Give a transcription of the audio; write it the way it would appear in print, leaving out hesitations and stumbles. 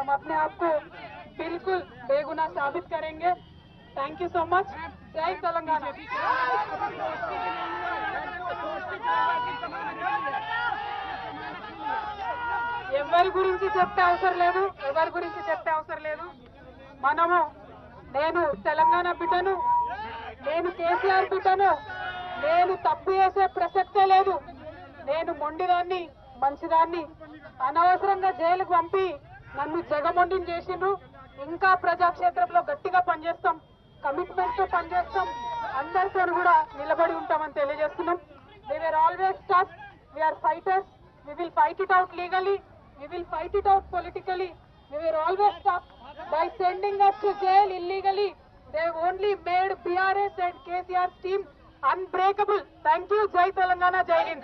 हम अपने आप को बिल्कुल बेगुनाह साबित करेंगे। Thank you so much. जय तेलंगाना। ఎవరి గురించి చెప్తే అవసరం లేదు, మనము నేను తెలంగాణ బిడ్డను, నేను కేసీఆర్ బిడ్డను, నేను తప్పు చేసే ప్రసక్తే లేదు, నేను మొండిదాన్ని మంచిదాన్ని అనవసరంగా జైలుకు పంపి నన్ను జగమొండిని చేసిండ్రు. ఇంకా ప్రజాక్షేత్రంలో గట్టిగా పనిచేస్తాం, కమిట్మెంట్ తో పనిచేస్తాం, అందరితో కూడా నిలబడి ఉంటామని తెలియజేస్తున్నాం. We were always tough, we are fighters, we will fight it out legally, we will fight it out politically. We were always tough. By sending us to jail illegally, they only made BRS and KCR's team unbreakable. Thank you. Jai Telangana, Jai Hind.